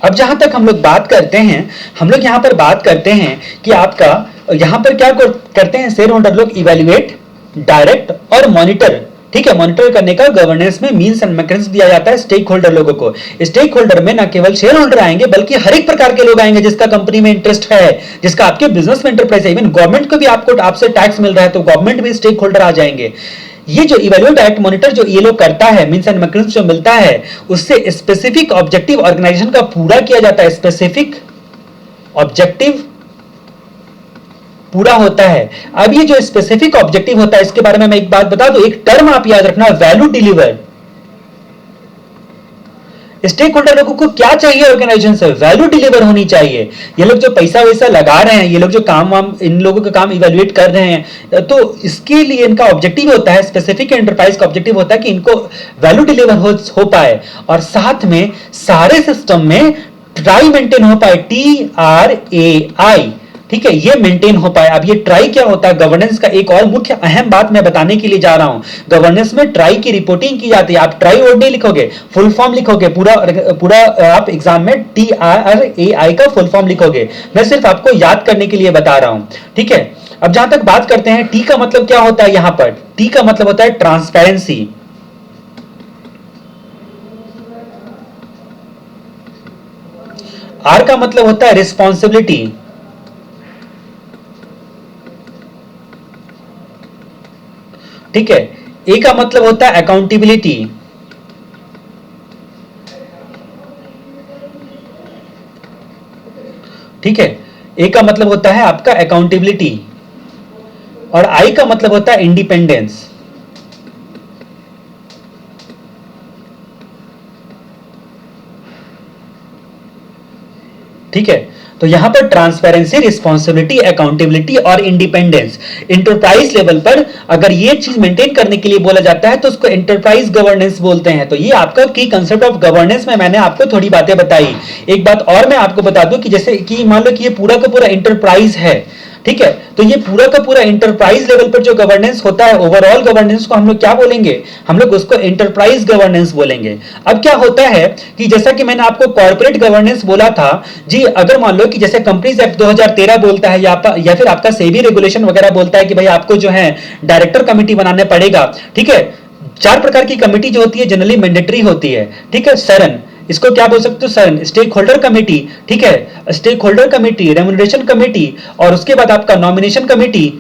अब जहां तक हम लोग बात करते हैं, हम लोग यहां पर बात करते हैं कि आपका यहां पर क्या करते हैं शेयर होल्डर लोग, इवैल्यूएट, डायरेक्ट और मॉनिटर, ठीक है, मॉनिटर करने का गवर्नेंस में मींस एंड मैकेनिज्म दिया जाता है स्टेक होल्डर लोगों को। स्टेक होल्डर में न केवल शेयर होल्डर आएंगे बल्कि हर एक प्रकार के लोग आएंगे जिसका कंपनी में इंटरेस्ट है, जिसका आपके बिजनेस में इंटरप्राइज है। इवन गवर्नमेंट को भी आपसे टैक्स मिल रहा है तो गवर्नमेंट भी स्टेक होल्डर आ जाएंगे। ये जो इवैल्यूएट, डायरेक्ट, मॉनिटर जो ये लोग करता है, मींस एंड मैकेनिज्म जो मिलता है, उससे स्पेसिफिक ऑब्जेक्टिव ऑर्गेनाइजेशन का पूरा किया जाता है, स्पेसिफिक ऑब्जेक्टिव पूरा होता है। अब ये जो स्पेसिफिक ऑब्जेक्टिव होता है इसके बारे में मैं एक बात बता दूं, एक टर्म आप याद रखना, वैल्यू डिलीवर। स्टेक होल्डर लोगों को क्या चाहिए ऑर्गेनाइजेशन से? वैल्यू डिलीवर होनी चाहिए। ये लोग जो पैसा वैसा लगा रहे हैं, ये लोग जो काम वाम इन लोगों का काम इवेल्युएट कर रहे हैं, तो इसके लिए इनका ऑब्जेक्टिव होता है, स्पेसिफिक एंटरप्राइज का ऑब्जेक्टिव होता है कि इनको वैल्यू डिलीवर हो पाए और साथ में सारे सिस्टम में ट्राई मेंटेन हो पाए, TRAI, ठीक है, ये मेंटेन हो पाए। अब ये ट्राई क्या होता है? गवर्नेंस का एक और मुख्य अहम बात मैं बताने के लिए जा रहा हूं। गवर्नेंस में ट्राई की रिपोर्टिंग की जाती है। आप ट्राई वर्ड नहीं लिखोगे, फुल फॉर्म लिखोगे, पूरा आप एग्जाम में TRAI का फुल फॉर्म लिखोगे। मैं सिर्फ आपको याद करने के लिए बता रहा हूं, ठीक है। अब जहां तक बात करते हैं, टी का मतलब क्या होता है? यहां पर टी का मतलब होता है ट्रांसपेरेंसी। आर का मतलब होता है रिस्पॉन्सिबिलिटी। ठीक है। ए का मतलब होता है अकाउंटेबिलिटी। ठीक है, ए का मतलब होता है आपका अकाउंटेबिलिटी और आई का मतलब होता है इंडिपेंडेंस। ठीक है, तो यहां पर ट्रांसपेरेंसी, रिस्पॉन्सिबिलिटी, अकाउंटेबिलिटी और इंडिपेंडेंस। इंटरप्राइज लेवल पर अगर ये चीज मेंटेन करने के लिए बोला जाता है तो उसको एंटरप्राइज गवर्नेंस बोलते हैं। तो ये आपका की कंसेप्ट ऑफ गवर्नेंस में मैंने आपको थोड़ी बातें बताई। एक बात और मैं आपको बता दूं कि जैसे कि मान लो कि ये पूरा का पूरा इंटरप्राइज है, ठीक है, तो ये पूरा का पूरा इंटरप्राइज लेवल पर जो गवर्नेंस होता है, ओवरऑल गवर्नेंस को हम लोग क्या बोलेंगे? हम लोग उसको एंटरप्राइज गवर्नेंस बोलेंगे। अब क्या होता है कि जैसा कि मैंने आपको कॉर्पोरेट गवर्नेंस बोला था जी, अगर मान लो कि जैसे कंपनीज एक्ट 2013 बोलता है या फिर आपका सेबी रेगुलेशन वगैरह बोलता है कि भाई आपको जो है डायरेक्टर कमेटी बनाने पड़ेगा। ठीक है, 4 प्रकार की कमेटी जो होती है जनरली मैंडेटरी होती है। ठीक है, सरन, इसको क्या बोल सकते हो? सरन, स्टेक होल्डर कमेटी। ठीक है, stakeholder committee, remuneration committee और उसके बाद आपका नॉमिनेशन कमेटी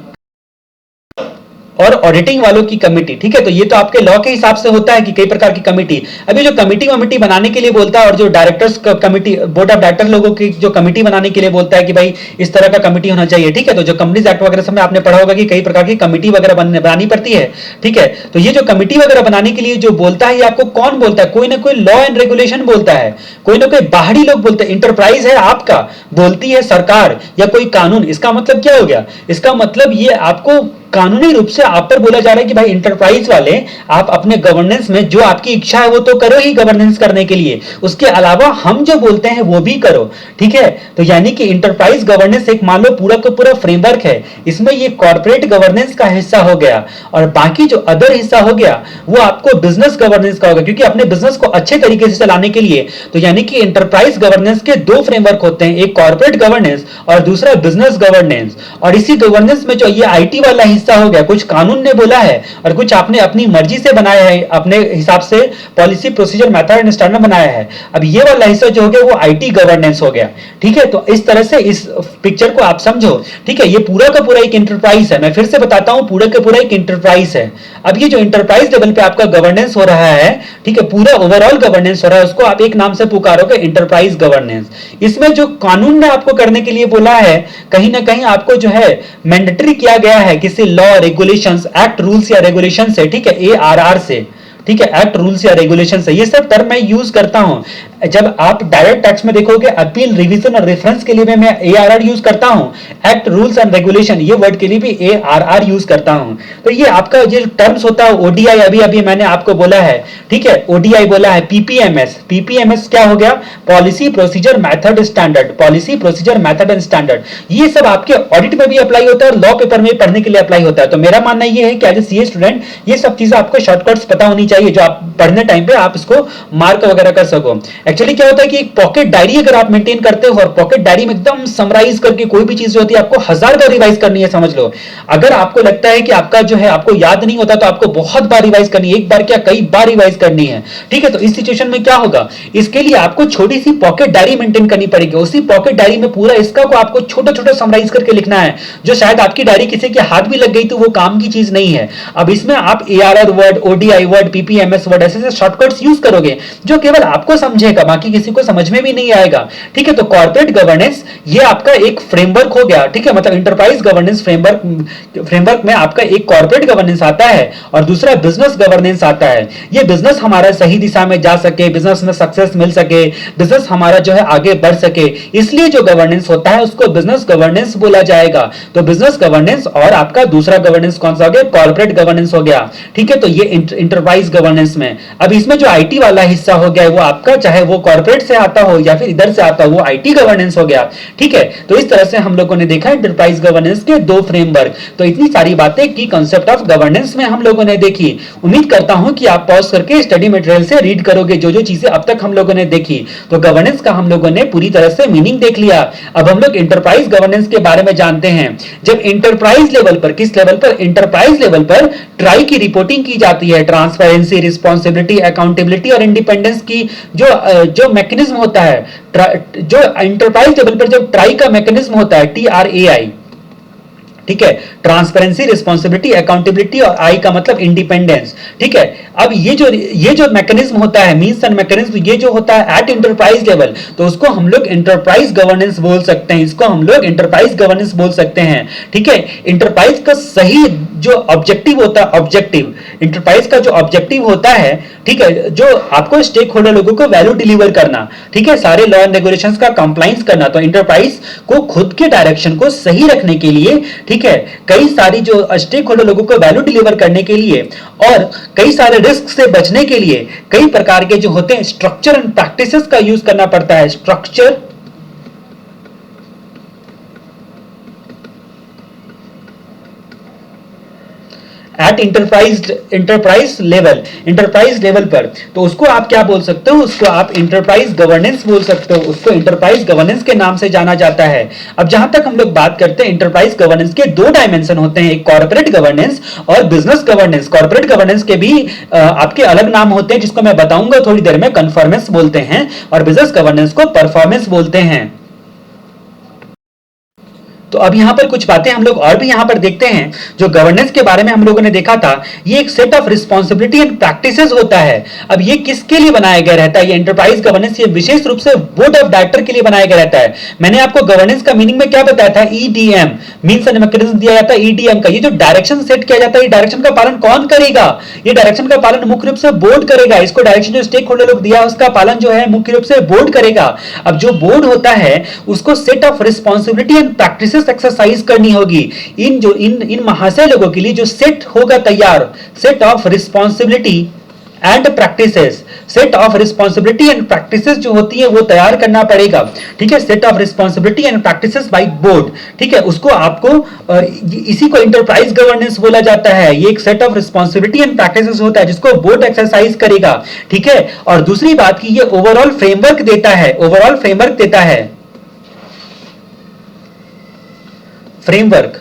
और ऑडिटिंग वालों की कमेटी। ठीक है, तो ये तो आपके लॉ के हिसाब से होता है कि कई प्रकार की कमेटी। अभी जो कमेटी बनाने के लिए बोलता है और जो directors committee, board of director लोगों की जो कमेटी बनाने के लिए बोलता है कि भाई इस तरह का कमेटी होना चाहिए। ठीक है, तो जो कंपनीज एक्ट वगैरह सब में आपने पढ़ा होगा कि कई प्रकार की कमेटी वगैरह बनानी पड़ती है। ठीक है, तो ये जो कमेटी वगैरह बनाने के लिए जो बोलता है, ये आपको कौन बोलता है? कोई ना कोई लॉ एंड रेगुलेशन बोलता है, कोई ना कोई बाहरी लोग बोलते हैं। इंटरप्राइज है आपका, बोलती है सरकार या कोई कानून। इसका मतलब क्या हो गया? इसका मतलब ये आपको कानूनी रूप से आप पर बोला जा रहा है कि भाई इंटरप्राइज वाले, आप अपने गवर्नेंस में जो आपकी इच्छा है वो तो करो ही गवर्नेंस करने के लिए, उसके अलावा हम जो बोलते हैं वो भी करो। ठीक है, तो यानी कि इंटरप्राइज गवर्नेंस एक मान लो पूरा का पूरा फ्रेमवर्क है। इसमें ये कॉर्पोरेट गवर्नेंस का हिस्सा हो गया और बाकी जो अदर हिस्सा हो गया वो आपको बिजनेस गवर्नेंस का होगा, क्योंकि अपने बिजनेस को अच्छे तरीके से चलाने के लिए। तो यानी कि इंटरप्राइज गवर्नेंस के 2 फ्रेमवर्क होते हैं, एक कॉर्पोरेट गवर्नेंस और दूसरा बिजनेस गवर्नेंस। और इसी गवर्नेंस में जो ये आईटी वाला हिस्सा हो गया, कुछ कानून ने बोला है और कुछ आपने अपनी मर्जी से बनाया है, अपने हिसाब से policy, procedure, method and standard बनाया है। अब ये वाला हिस्सा जो हो गया वो आईटी गवर्नेंस हो गया। ठीक है, तो इस तरह से इस पिक्चर को आप समझो। ठीक है, ये पूरा का पूरा एक इंटरप्राइज है। मैं फिर से बताता हूं, पूरा का पूरा एक इंटरप्राइज है। अब ये जो इंटरप्राइज लेवल पे आपका गवर्नेंस हो रहा है, ठीक है, पूरा ओवरऑल गवर्नेंस हो रहा है, उसको आप एक नाम से पुकारोगे, इंटरप्राइज गवर्नेंस। इसमें जो कानून ने आपको करने के लिए बोला है, कहीं ना कहीं आपको जो है मैंडेटरी किया गया है किसी लॉ, रेगुलेशंस, एक्ट, रूल्स या रेगुलेशन से। ठीक है, ARR से। ठीक है, एक्ट, रूल्स या रेगुलेशन से। ये सब टर्म मैं यूज करता हूं। जब आप डायरेक्ट टैक्स में देखोगे, अपील, रिवीजन और रेफरेंस के लिए मैं ARR यूज करता हूं। एक्ट, रूल्स एंड रेगुलेशन, ये वर्ड के लिए भी ARR यूज करता हूं। तो ये आपका ये टर्म्स होता है। ODI अभी अभी मैंने आपको बोला है। ठीक है, ODI बोला है। PPMS क्या हो गया? Policy, procedure, method, standard. Policy, procedure, method and standard. ये सब आपके ऑडिट में भी अप्लाई होता है और लॉ पेपर में पढ़ने के लिए अप्लाई होता है। तो मेरा मानना ये है कि एज ए सीए स्टूडेंट ये सब चीजें आपको शॉर्टकट्स पता होनी चाहिए, जो आप पढ़ने टाइम पे आप इसको मार्क वगैरह कर सको। एक्चुअली क्या होता है कि एक पॉकेट डायरी अगर आप मेंटेन करते हो और पॉकेट डायरी में एकदम समराइज करके कोई भी चीज होती है आपको 1000 बार रिवाइज करनी है, समझ लो। अगर आपको लगता है कि आपका जो है आपको याद नहीं होता तो आपको बहुत बार रिवाइज करनी है, एक बार क्या कई बार रिवाइज करनी है। ठीक है, तो इस सिचुएशन में क्या होगा? इसके लिए आपको छोटी सी पॉकेट डायरी मेंटेन करनी पड़ेगी। उसी पॉकेट डायरी में पूरा इसका को आपको छोटा छोटा समराइज करके लिखना है, जो शायद आपकी डायरी किसी के हाथ भी लग गई तो वो काम की चीज नहीं है। अब इसमें आप ARR word, ODI word, PPMS word, ऐसे शॉर्टकट्स यूज करोगे जो केवल आपको समझेगा। होगा, बाकी किसी को समझ में भी नहीं आएगा। ठीक है, तो कॉर्पोरेट गवर्नेंस ये आपका एक फ्रेमवर्क हो गया। ठीक है, मतलब इंटरप्राइज गवर्नेंस फ्रेमवर्क में आपका एक कॉर्पोरेट गवर्नेंस आता है और दूसरा बिजनेस गवर्नेंस आता है। ये बिजनेस हमारा सही दिशा में जा सके, बिजनेस में सक्सेस मिल सके, बिजनेस हमारा जो है आगे बढ़ सके, इसलिए जो गवर्नेंस होता है उसको बिजनेस गवर्नेंस बोला जाएगा। तो बिजनेस गवर्नेंस और आपका दूसरा गवर्नेंस कौन सा हो गया? कॉर्पोरेट गवर्नेंस हो गया। ठीक है, तो ये इंटरप्राइज गवर्नेंस में। अब इसमें जो आईटी वाला हिस्सा हो गया वो आपका, चाहे वो कॉर्पोरेट से आता हो या फिर इधर से आता हो, वो आईटी गवर्नेंस हो गया। ठीक है, तो इस तरह से हम लोगों ने देखा इंटरप्राइज गवर्नेंस के दो फ्रेमवर्क। तो इतनी सारी बातें की कांसेप्ट ऑफ गवर्नेंस में हम लोगों ने देखी। उम्मीद करता हूं कि आप पॉज करके स्टडी मटेरियल से रीड करोगे जो जो चीजें अब तक हम लोगों ने देखी। तो गवर्नेंस का हम लोगों ने पूरी तरह से मीनिंग देख लिया। अब हम लोग इंटरप्राइज गवर्नेंस के बारे में जानते हैं। जब इंटरप्राइज लेवल पर, किस लेवल पर? इंटरप्राइज लेवल पर ट्राई की रिपोर्टिंग की जाती है। ट्रांसपेरेंसी, रिस्पांसिबिलिटी, अकाउंटेबिलिटी और इंडिपेंडेंस की जो मैकेनिज्म होता है, जो इंटरप्राइज लेवल पर जब ट्राई का मैकेनिज्म होता है, TRAI, ठीक है, ट्रांसपेरेंसी, रिस्पांसिबिलिटी, अकाउंटेबिलिटी और आई का मतलब इंडिपेंडेंस। ठीक है, अब ये जो मैकेनिज्म होता है, मींस एंड मैकेनिज्म, ये जो होता है एट इंटरप्राइज लेवल, तो उसको हम लोग इंटरप्राइज गवर्नेंस बोल सकते हैं। इसको हम लोग इंटरप्राइज गवर्नेंस बोल सकते हैं। ठीक है, इंटरप्राइज का सही जो ऑब्जेक्टिव होता है, ऑब्जेक्टिव इंटरप्राइज का जो ऑब्जेक्टिव होता है, ठीक है, जो आपको स्टेक होल्डर लोगों को वैल्यू डिलीवर करना, ठीक है, सारे लॉ एंड रेगुलेशंस का कंप्लायंस करना। तो इंटरप्राइज को खुद के डायरेक्शन को सही रखने के लिए, ठीक है, कई सारी जो स्टेक होल्डर लोगों को वैल्यू डिलीवर करने के लिए और कई सारे रिस्क से बचने के लिए कई प्रकार के जो होते हैं स्ट्रक्चर एंड प्रैक्टिसेस का यूज करना पड़ता है। स्ट्रक्चर एट इंटरप्राइज लेवल पर, तो उसको आप क्या बोल सकते हो? उसको आप इंटरप्राइज गवर्नेंस बोल सकते हो। उसको इंटरप्राइज गवर्नेंस के नाम से जाना जाता है। अब जहां तक हम लोग बात करते हैं, इंटरप्राइज गवर्नेंस के दो डायमेंशन होते हैं, एक कॉर्पोरेट गवर्नेंस और बिजनेस गवर्नेंस। कॉर्पोरेट गवर्नेंस के भी आपके अलग नाम होते हैं जिसको मैं बताऊंगा थोड़ी देर में। कन्फॉर्मेंस बोलते हैं और बिजनेस गवर्नेंस को परफॉर्मेंस बोलते हैं। तो अब यहां पर कुछ बातें हम लोग और भी यहां पर देखते हैं। जो गवर्नेंस के बारे में हम लोगों ने देखा था, ये एक set of responsibility and practices होता है। अब ये किसके लिए बनाया गया रहता है? ये इंटरप्राइज गवर्नेंस ये विशेष रूप से बोर्ड ऑफ डायरेक्टर के लिए बनाया गया रहता है। मैंने आपको गवर्नेंस का मीनिंग में क्या बताया था? EDM, मींस एंड मैकेनिज्म दिया जाता है EDM का। ये जो डायरेक्शन सेट किया जाता है, ये डायरेक्शन का पालन कौन करेगा? ये डायरेक्शन का पालन मुख्य रूप से बोर्ड करेगा। इसको डायरेक्शन जो स्टेक होल्डर लोग दिया उसका पालन जो है मुख्य रूप से बोर्ड करेगा। अब जो बोर्ड होता है उसको set of responsibility and practices exercise करनी होगी। इन महाशय लोगों के लिए जो सेट होगा तैयार, set of responsibility and practices, set of responsibility and practices जो होती है वो तैयार करना पड़ेगा। ठीक है, set of responsibility and practices by board. ठीक है, उसको आपको इसी को इंटरप्राइज गवर्नेंस बोला जाता है। ये एक set of responsibility and practices होता है जिसको बोर्ड एक्सरसाइज करेगा। ठीक है, और दूसरी बात की ये ओवरऑल फ्रेमवर्क देता है। ओवरऑल फ्रेमवर्क देता है। फ्रेमवर्क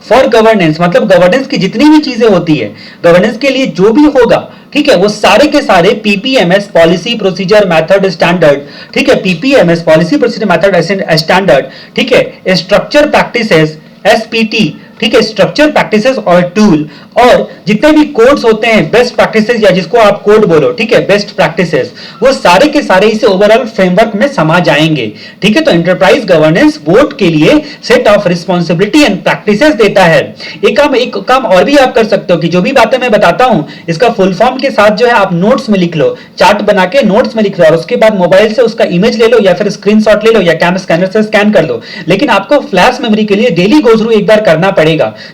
फॉर गवर्नेंस, मतलब गवर्नेंस की जितनी भी चीजें होती है, गवर्नेंस के लिए जो भी होगा, ठीक है, वो सारे के सारे PPMS, policy procedure method standard, ठीक है, PPMS, policy procedure method standard, ठीक है, स्ट्रक्चर प्रैक्टिसेस, SPT, ठीक है, स्ट्रक्चर प्रैक्टिसेस और टूल, और जितने भी कोड्स होते हैं, बेस्ट प्रैक्टिसेस या जिसको आप कोड बोलो, ठीक है, बेस्ट प्रैक्टिसेस, वो सारे के सारे इसे ओवरऑल फ्रेमवर्क में समा जाएंगे। ठीक है, तो एंटरप्राइज गवर्नेंस बोर्ड के लिए set of responsibility and practices देता है। एक काम और भी आप कर सकते हो कि जो भी बातें मैं बताता हूं इसका फुल फॉर्म के साथ जो है आप नोट्स में लिख लो, चार्ट बना के नोट्स में लिख लो, और उसके बाद मोबाइल से उसका इमेज ले लो या फिर स्क्रीनशॉट ले लो या कैमरा स्कैनर से स्कैन कर लो। लेकिन आपको फ्लैश मेमोरी के लिए डेली गो थ्रू एक बार करना पड़ेगा।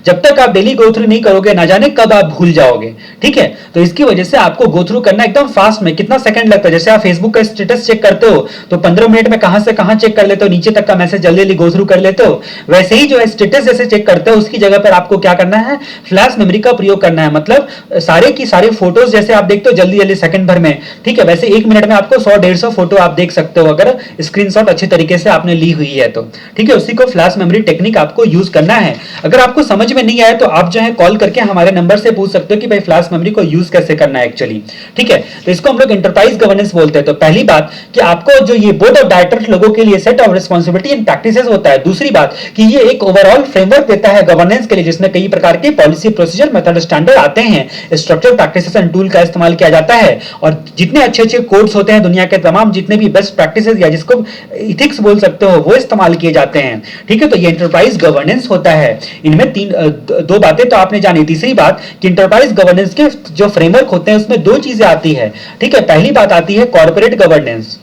जब तक आप डेली गो थ्रू नहीं करोगे ना जाने कब आप भूल जाओगे। ठीक है, तो इसकी वजह से आपको गो थ्रू करना एकदम फास्ट में। कितना सेकंड लगता है? जैसे आप फेसबुक का स्टेटस चेक करते हो तो 15 मिनट में कहां से कहां चेक कर लेते हो, नीचे तक का मैसेज जल्दी जल्दी गो थ्रू कर लेते हो। वैसे ही जो है स्टेटस जैसे चेक करते हो उसकी जगह पर आपको क्या करना है? फ्लैश मेमोरी का प्रयोग करना है। मतलब सारे की सारे फोटोज जैसे आप देखते हो जल्दी जल्दी सेकंड भर में, ठीक है, वैसे 1 मिनट में आपको 100-150 फोटो आप देख सकते हो अगर स्क्रीनशॉट अच्छे तरीके से आपने ली हुई है तो। ठीक है, उसी को फ्लैश मेमोरी टेक्निक आपको यूज करना है। अगर आपको समझ में नहीं आया तो आप जो है कॉल करके हमारे नंबर से पूछ सकते हो कि भाई फ्लैश मेमोरी को यूज कैसे करना है एक्चुअली, ठीक है। तो इसको हम लोग एंटरप्राइज गवर्नेंस बोलते हैं। तो पहली बात कि आपको जो ये बोर्ड ऑफ डायरेक्टर्स लोगों के लिए set of responsibility and practices होता है। दूसरी बात कि ये एक ओवरऑल फ्रेमवर्क देता है गवर्नेंस के लिए, जिसमें कई प्रकार के पॉलिसी, प्रोसीजर, मेथड, स्टैंडर्ड आते हैं। स्ट्रक्चर, प्रैक्टिसेस एंड टूल का इस्तेमाल किया जाता है और जितने अच्छे अच्छे कोड्स होते हैं दुनिया के तमाम जितने भी बेस्ट प्रैक्टिसेस या जिसको इथिक्स बोल सकते हो वो इस्तेमाल किए जाते हैं, ठीक है। तो ये एंटरप्राइज गवर्नेंस होता है। इनमें दो बातें तो आपने जानी। तीसरी बात कि एंटरप्राइज गवर्नेंस के जो फ्रेमवर्क होते हैं उसमें दो चीजें आती है, ठीक है। पहली बात आती है कॉर्पोरेट गवर्नेंस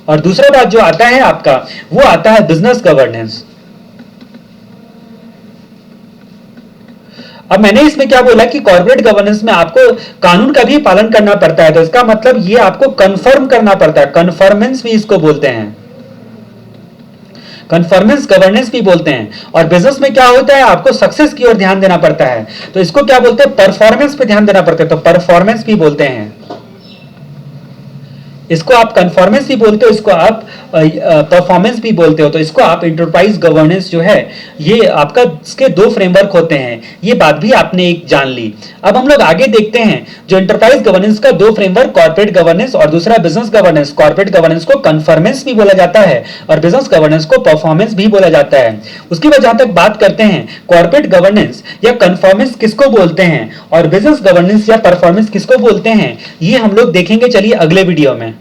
और दूसरा बात जो आता है आपका वो आता है बिजनेस गवर्नेंस। अब मैंने इसमें क्या बोला कि कॉर्पोरेट गवर्नेंस में आपको कानून का भी पालन करना पड़ता है, तो इसका मतलब ये आपको कंफर्म करना पड़ता है, कन्फर्मेंस भी इसको बोलते हैं, कन्फर्मेंस गवर्नेंस भी बोलते हैं। और बिजनेस में क्या होता है, आपको सक्सेस की ओर ध्यान देना पड़ता है, तो इसको क्या बोलते हैं, परफॉर्मेंस पे ध्यान देना पड़ता है, तो परफॉर्मेंस भी बोलते हैं। इसको आप कन्फॉर्मेंस भी बोलते हो, इसको आप परफॉर्मेंस भी बोलते हो। तो इसको आप एंटरप्राइज गवर्नेंस जो है ये आपका इसके दो फ्रेमवर्क होते हैं, ये बात भी आपने एक जान ली। अब हम लोग आगे देखते हैं जो एंटरप्राइज गवर्नेंस का दो फ्रेमवर्क, कॉर्पोरेट गवर्नेंस और दूसरा बिजनेस गवर्नेंस। कॉर्पोरेट गवर्नेंस को कन्फर्मेंस भी बोला जाता है और बिजनेस गवर्नेंस को परफॉर्मेंस भी बोला जाता है। उसके बाद जहां तक बात करते हैं कॉर्पोरेट गवर्नेंस या कन्फर्मेंस किसको बोलते हैं और बिजनेस गवर्नेंस या परफॉर्मेंस किसको बोलते हैं, ये हम लोग देखेंगे चलिए अगले वीडियो में।